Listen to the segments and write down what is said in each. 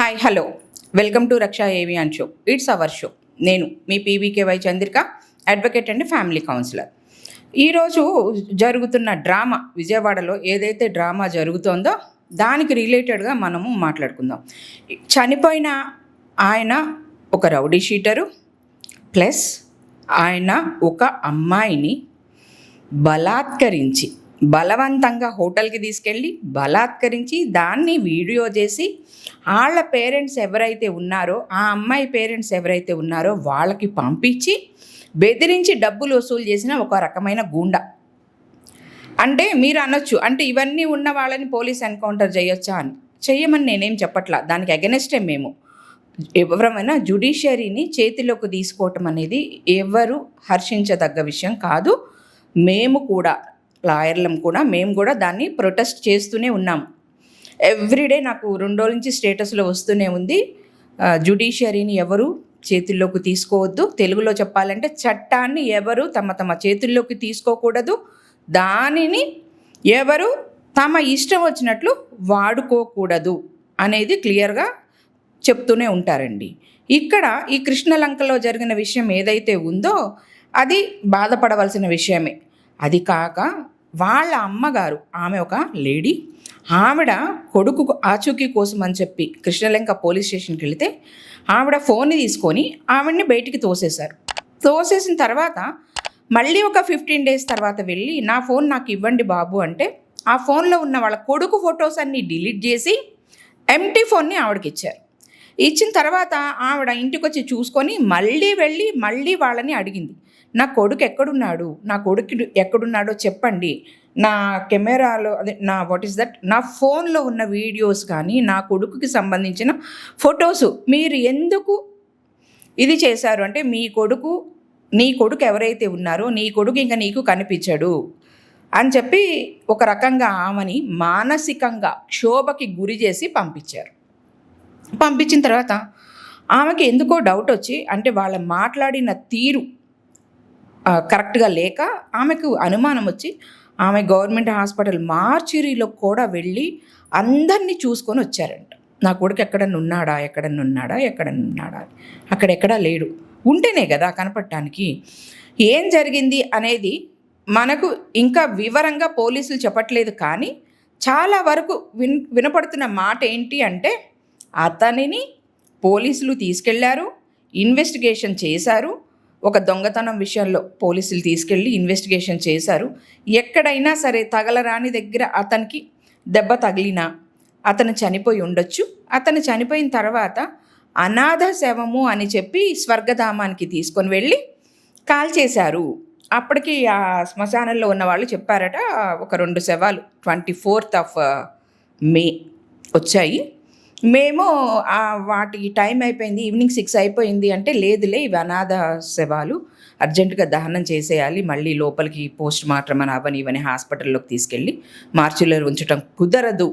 Hi hello welcome to Raksha ఏవి and show. It's our show. నేను మీ PVKY Chandrika, advocate and family counsellor. ఈరోజు జరుగుతున్న డ్రామా, విజయవాడలో ఏదైతే డ్రామా జరుగుతోందో దానికి రిలేటెడ్గా మనము మాట్లాడుకుందాం. చనిపోయిన ఆయన ఒక రౌడీ షీటరు, ప్లస్ ఆయన ఒక అమ్మాయిని బలవంతంగా హోటల్కి తీసుకెళ్ళి బలాత్కరించి దాన్ని వీడియో చేసి వాళ్ళ పేరెంట్స్ ఎవరైతే ఉన్నారో, ఆ అమ్మాయి పేరెంట్స్ ఎవరైతే ఉన్నారో వాళ్ళకి పంపించి బెదిరించి డబ్బులు వసూలు చేసిన ఒక రకమైన గూండా. అంటే మీరు అనొచ్చు, అంటే ఇవన్నీ ఉన్న వాళ్ళని పోలీస్ ఎన్కౌంటర్ చేయొచ్చా అని. చెయ్యమని నేనేం చెప్పట్లా, దానికి అగెనెస్టే మేము. ఎవరైనా జ్యుడిషియరీని చేతిలోకి తీసుకోవటం అనేది ఎవరు హర్షించదగ్గ విషయం కాదు. మేము కూడా లాయర్లం కూడా మేము కూడా దాన్ని ప్రొటెస్ట్ చేస్తూనే ఉన్నాము. ఎవ్రీడే నాకు 2 రోజుల నుంచి స్టేటస్లో వస్తూనే ఉంది, జ్యుడిషియరీని ఎవరు చేతుల్లోకి తీసుకోవద్దు. తెలుగులో చెప్పాలంటే చట్టాన్ని ఎవరు తమ చేతుల్లోకి తీసుకోకూడదు, దానిని ఎవరు తమ ఇష్టం వచ్చినట్లు వాడుకోకూడదు అనేది క్లియర్గా చెప్తూనే ఉంటారండి. ఇక్కడ ఈ కృష్ణలంకలో జరిగిన విషయం ఏదైతే ఉందో అది బాధపడవలసిన విషయమే. అది కాక వాళ్ళ అమ్మగారు, ఆమె ఒక లేడీ, ఆవిడ కొడుకు ఆచూకీ కోసం అని చెప్పి కృష్ణలంక పోలీస్ స్టేషన్కి వెళితే ఆవిడ ఫోన్ తీసుకొని ఆవిడ్ని బయటికి తోసేసిన తర్వాత మళ్ళీ ఒక 15 days తర్వాత వెళ్ళి నా ఫోన్ నాకు ఇవ్వండి బాబు అంటే ఆ ఫోన్లో ఉన్న వాళ్ళ కొడుకు ఫొటోస్ అన్నీ డిలీట్ చేసి ఎంటీ ఫోన్ని ఆవిడకి ఇచ్చారు. ఇచ్చిన తర్వాత ఆవిడ ఇంటికి వచ్చి చూసుకొని మళ్ళీ వాళ్ళని అడిగింది, నా కొడుకు ఎక్కడున్నాడో చెప్పండి, నా కెమెరాలో అదే నా ఫోన్లో ఉన్న వీడియోస్ కానీ నా కొడుకుకి సంబంధించిన ఫొటోస్ మీరు ఎందుకు ఇది చేశారు అంటే నీ కొడుకు ఎవరైతే ఉన్నారో నీ కొడుకు ఇంకా నీకు కనిపించడు అని చెప్పి ఒక రకంగా ఆమెని మానసికంగా క్షోభకి గురి చేసి పంపించిన తర్వాత ఆమెకి ఎందుకో డౌట్ వచ్చి, అంటే వాళ్ళ మాట్లాడిన తీరు కరెక్ట్గా లేక ఆమెకు అనుమానం వచ్చి ఆమె గవర్నమెంట్ హాస్పిటల్ మార్చురీలో కూడా వెళ్ళి అందరినీ చూసుకొని వచ్చారంట. నా కొడుకు ఎక్కడన్నా ఉన్నాడా అక్కడెక్కడా లేడు. ఉంటేనే కదా కనపడటానికి. ఏం జరిగింది అనేది మనకు ఇంకా వివరంగా పోలీసులు చెప్పట్లేదు, కానీ చాలా వరకు వినపడుతున్న మాట ఏంటి అంటే అతనిని పోలీసులు తీసుకెళ్లారు, ఇన్వెస్టిగేషన్ చేశారు. ఒక దొంగతనం విషయంలో పోలీసులు తీసుకెళ్ళి ఇన్వెస్టిగేషన్ చేశారు. ఎక్కడైనా సరే తగలరాని దగ్గర అతనికి దెబ్బ తగిలినా అతను చనిపోయి ఉండొచ్చు. అతను చనిపోయిన తర్వాత అనాథ శవము అని చెప్పి స్వర్గధామానికి తీసుకొని వెళ్ళి కాల్చేశారు. అప్పటికి ఆ శ్మశానంలో ఉన్న వాళ్ళు చెప్పారట, ఒక 2 శవాలు 24th May వచ్చాయి. మేము వాటికి టైం అయిపోయింది, ఈవినింగ్ 6 అయిపోయింది అంటే లేదులే ఇవి అనాథ శవాలు, అర్జెంటుగా దహనం చేసేయాలి, మళ్ళీ లోపలికి పోస్ట్ మార్టం అని అవని ఇవని హాస్పిటల్లోకి తీసుకెళ్ళి మార్చులో ఉంచడం కుదరదు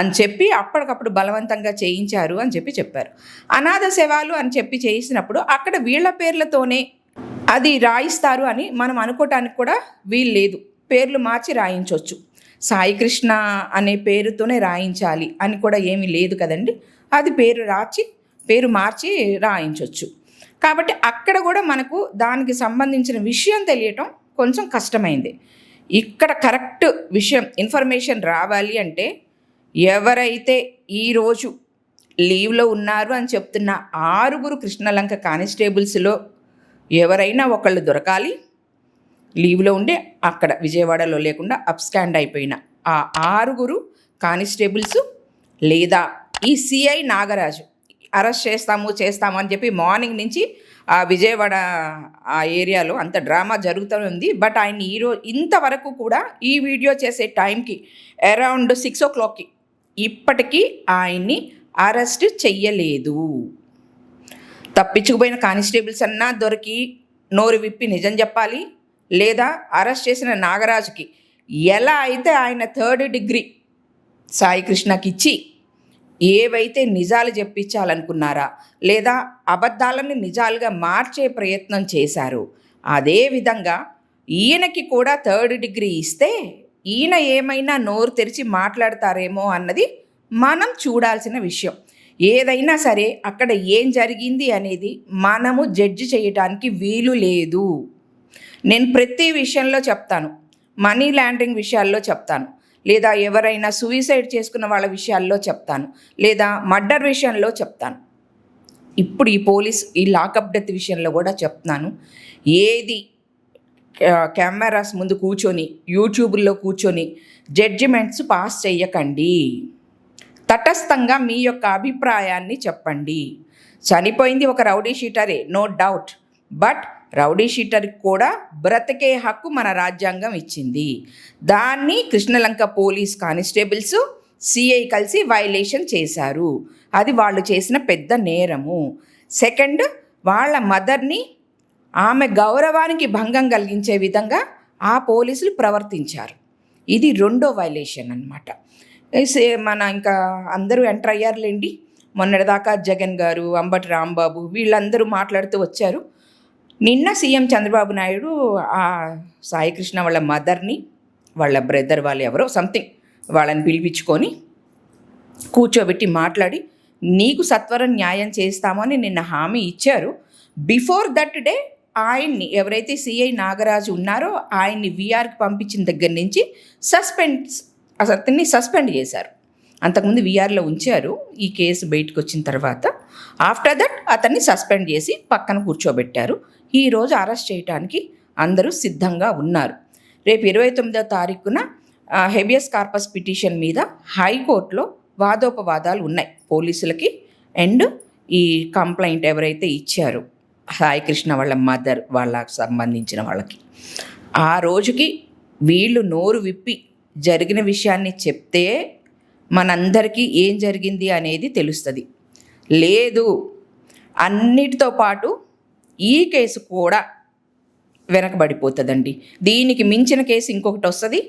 అని చెప్పి అప్పటికప్పుడు బలవంతంగా చేయించారు అని చెప్పారు. అనాథ శవాలు అని చెప్పి చేసినప్పుడు అక్కడ వీళ్ళ పేర్లతోనే అది రాయిస్తారు అని మనం అనుకోవటానికి కూడా వీలు లేదు. పేర్లు మార్చి రాయించవచ్చు. సాయి కృష్ణ అనే పేరుతోనే రాయించాలి అని కూడా ఏమీ లేదు కదండి. అది పేరు మార్చి రాయించవచ్చు. కాబట్టి అక్కడ కూడా మనకు దానికి సంబంధించిన విషయం తెలియటం కొంచెం కష్టమైంది. ఇక్కడ కరెక్ట్ విషయం ఇన్ఫర్మేషన్ రావాలి అంటే ఎవరైతే ఈరోజు లీవ్లో ఉన్నారు అని చెప్తున్న 6 కృష్ణలంక కానిస్టేబుల్స్లో ఎవరైనా ఒకళ్ళు దొరకాలి. లీవ్లో ఉండి అక్కడ విజయవాడలో లేకుండా అబ్స్కాండ్ అయిపోయిన ఆ 6 కానిస్టేబుల్స్ లేదా ఈ సిఐ నాగరాజు అరెస్ట్ చేస్తాము అని చెప్పి మార్నింగ్ నుంచి ఆ విజయవాడ ఆ ఏరియాలో అంత డ్రామా జరుగుతూనే ఉంది. బట్ ఆయన ఈరోజు ఇంతవరకు కూడా ఈ వీడియో చేసే టైంకి అరౌండ్ 6 o'clockకి ఇప్పటికీ ఆయన్ని అరెస్ట్ చెయ్యలేదు. తప్పించుకుపోయిన కానిస్టేబుల్స్ అన్నా దొరికి నోరు విప్పి నిజం చెప్పాలి, లేదా అరెస్ట్ చేసిన నాగరాజుకి ఎలా అయితే ఆయన 3rd degree సాయి కృష్ణకి ఇచ్చి ఏవైతే నిజాలు చెప్పించాలనుకున్నారా లేదా అబద్ధాలను నిజాలుగా మార్చే ప్రయత్నం చేశారో అదేవిధంగా ఈయనకి కూడా 3rd degree ఇస్తే ఈయన ఏమైనా నోరు తెరిచి మాట్లాడతారేమో అన్నది మనం చూడాల్సిన విషయం. ఏదైనా సరే అక్కడ ఏం జరిగింది అనేది మనము జడ్జి చేయటానికి వీలు లేదు. నేను ప్రతి విషయంలో చెప్తాను. మనీ లాండరింగ్ విషయాల్లో చెప్తాను, లేదా ఎవరైనా సూసైడ్ చేసుకున్న వాళ్ళ విషయాల్లో చెప్తాను, లేదా మర్డర్ విషయంలో చెప్తాను. ఇప్పుడు ఈ లాకప్ డెత్ విషయంలో కూడా చెప్తున్నాను. ఏది కెమెరాస్ ముందు కూర్చొని యూట్యూబ్లో కూర్చొని జడ్జిమెంట్స్ పాస్ చేయకండి. తటస్థంగా మీ యొక్క అభిప్రాయాన్ని చెప్పండి. చనిపోయింది ఒక రౌడీ షీటరే, నో డౌట్. బట్ రౌడీ షీటర్కి కూడా బ్రతికే హక్కు మన రాజ్యాంగం ఇచ్చింది. దాన్ని కృష్ణలంక పోలీస్ కానిస్టేబుల్స్, సిఐ కలిసి వైలేషన్ చేశారు. అది వాళ్ళు చేసిన పెద్ద నేరము. సెకండ్, వాళ్ళ మదర్ని ఆమె గౌరవానికి భంగం కలిగించే విధంగా ఆ పోలీసులు ప్రవర్తించారు. ఇది రెండో వైలేషన్ అన్నమాట. మన ఇంకా అందరూ ఎంటర్ అయ్యారులేండి. మొన్నటిదాకా జగన్ గారు, అంబటి రాంబాబు వీళ్ళందరూ మాట్లాడుతూ వచ్చారు. నిన్న సీఎం చంద్రబాబు నాయుడు ఆ సాయికృష్ణ వాళ్ళ మదర్ని, వాళ్ళ బ్రదర్ వాళ్ళు ఎవరో సంథింగ్ వాళ్ళని పిలిపించుకొని కూర్చోబెట్టి మాట్లాడి నీకు సత్వరం న్యాయం చేస్తామని నిన్న హామీ ఇచ్చారు. బిఫోర్ దట్ డే ఆయన్ని, ఎవరైతే సిఐ నాగరాజు ఉన్నారో ఆయన్ని వీఆర్కి పంపించిన దగ్గర నుంచి అతన్ని సస్పెండ్ చేశారు. అంతకుముందు వీఆర్లో ఉంచారు. ఈ కేసు బయటకు వచ్చిన తర్వాత ఆఫ్టర్ దట్ అతన్ని సస్పెండ్ చేసి పక్కన కూర్చోబెట్టారు. ఈరోజు అరెస్ట్ చేయడానికి అందరూ సిద్ధంగా ఉన్నారు. రేపు 29వ తారీఖున హెబియస్ కార్పస్ పిటిషన్ మీద హైకోర్టులో వాదోపవాదాలు ఉన్నాయి పోలీసులకి అండ్ ఈ కంప్లైంట్ ఎవరైతే ఇచ్చారో సాయికృష్ణ వాళ్ళ మదర్ వాళ్ళకి సంబంధించిన వాళ్ళకి. ఆ రోజుకి వీళ్ళు నోరు విప్పి జరిగిన విషయాన్ని చెప్తే మనందరికీ ఏం జరిగింది అనేది తెలుస్తుంది. లేదు, అన్నిటితో పాటు ఈ కేసు కూడా వెనకబడిపోతుందండి. దీనికి మించిన కేసు ఇంకొకటి వస్తుంది,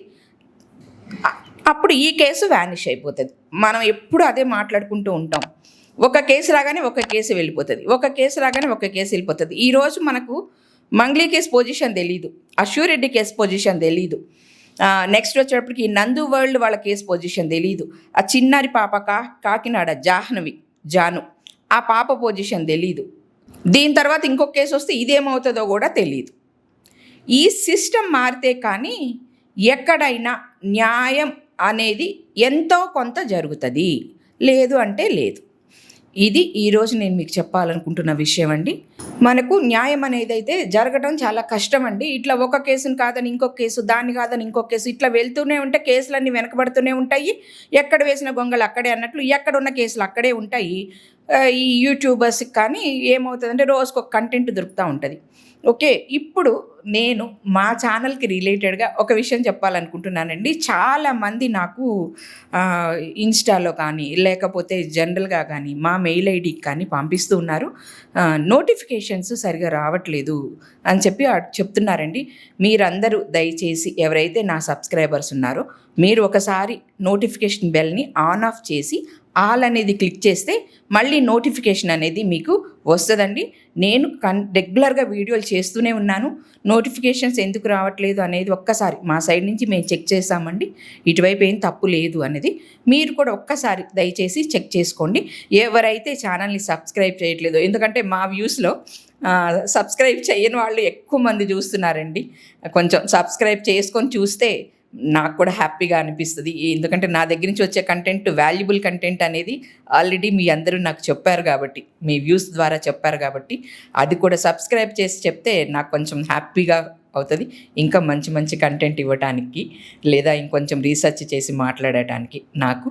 అప్పుడు ఈ కేసు వ్యానిష్ అయిపోతుంది. మనం ఎప్పుడు అదే మాట్లాడుకుంటూ ఉంటాం. ఒక కేసు రాగానే ఒక కేసు వెళ్ళిపోతుంది, ఒక కేసు రాగానే ఒక కేసు వెళ్ళిపోతుంది. ఈరోజు మనకు మంగ్లీ కేసు పొజిషన్ తెలీదు, అశ్వరెడ్డి కేసు పొజిషన్ తెలీదు, నెక్స్ట్ వచ్చేటప్పటికి నందు వరల్డ్ వాళ్ళ కేసు పొజిషన్ తెలీదు, ఆ చిన్నారి పాప కాకినాడ జాను ఆ పాప పొజిషన్ తెలీదు. దీని తర్వాత ఇంకొక కేసు వస్తే ఇదేమవుతుందో కూడా తెలీదు. ఈ సిస్టమ్ మారితే కానీ ఎక్కడైనా న్యాయం అనేది ఎంతో కొంత జరుగుతుంది, లేదు అంటే లేదు. ఇది ఈరోజు నేను మీకు చెప్పాలనుకుంటున్న విషయం అండి. మనకు న్యాయం అనేది అయితే జరగడం చాలా కష్టం అండి. ఇట్లా ఒక కేసును కాదని ఇంకొక కేసు, దాన్ని కాదని ఇంకొక కేసు, ఇట్లా వెళ్తూనే ఉంటే కేసులన్నీ వెనకబడుతూనే ఉంటాయి. ఎక్కడ వేసిన గొంగలు అక్కడే అన్నట్లు ఎక్కడున్న కేసులు అక్కడే ఉంటాయి. ఈ యూట్యూబర్స్కి కానీ ఏమవుతుందంటే రోజుకొక కంటెంట్ దొరుకుతూ ఉంటుంది. ఓకే, ఇప్పుడు నేను మా ఛానల్కి రిలేటెడ్గా ఒక విషయం చెప్పాలనుకుంటున్నానండి. చాలామంది నాకు ఇన్స్టాలో కానీ లేకపోతే జనరల్గా కానీ మా మెయిల్ ఐడికి కానీ పంపిస్తూ ఉన్నారు, నోటిఫికేషన్స్ సరిగా రావట్లేదు అని చెప్పి చెప్తున్నారండి. మీరందరూ దయచేసి ఎవరైతే నా సబ్స్క్రైబర్స్ ఉన్నారో మీరు ఒకసారి నోటిఫికేషన్ బెల్ని ఆన్ ఆఫ్ చేసి ఆల్ అనేది క్లిక్ చేస్తే మళ్ళీ నోటిఫికేషన్ అనేది మీకు వస్తుందండి. నేను రెగ్యులర్గా వీడియోలు చేస్తూనే ఉన్నాను. నోటిఫికేషన్స్ ఎందుకు రావట్లేదు అనేది ఒక్కసారి మా సైడ్ నుంచి మేము చెక్ చేసామండి. ఇటువైపు ఏం తప్పు లేదు అనేది మీరు కూడా ఒక్కసారి దయచేసి చెక్ చేసుకోండి. ఎవరైతే ఛానల్ని సబ్స్క్రైబ్ చేయట్లేదో, ఎందుకంటే మా వ్యూస్లో సబ్స్క్రైబ్ చేయని వాళ్ళు ఎక్కువ మంది చూస్తున్నారండి. కొంచెం సబ్స్క్రైబ్ చేసుకొని చూస్తే నాకు కూడా హ్యాపీగా అనిపిస్తుంది. ఎందుకంటే నా దగ్గర నుంచి వచ్చే కంటెంట్ వాల్యుబుల్ కంటెంట్ అనేది ఆల్రెడీ మీ అందరూ నాకు చెప్పారు కాబట్టి, మీ వ్యూస్ ద్వారా చెప్పారు కాబట్టి అది కూడా సబ్స్క్రైబ్ చేసి చెప్తే నాకు కొంచెం హ్యాపీగా అవుతుంది. ఇంకా మంచి మంచి కంటెంట్ ఇవ్వడానికి లేదా ఇంకొంచెం రీసెర్చ్ చేసి మాట్లాడటానికి నాకు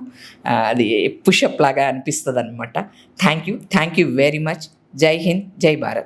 అది పుషప్ లాగా అనిపిస్తుంది అనమాట. Thank you very much. జై హింద్, జై భారత్.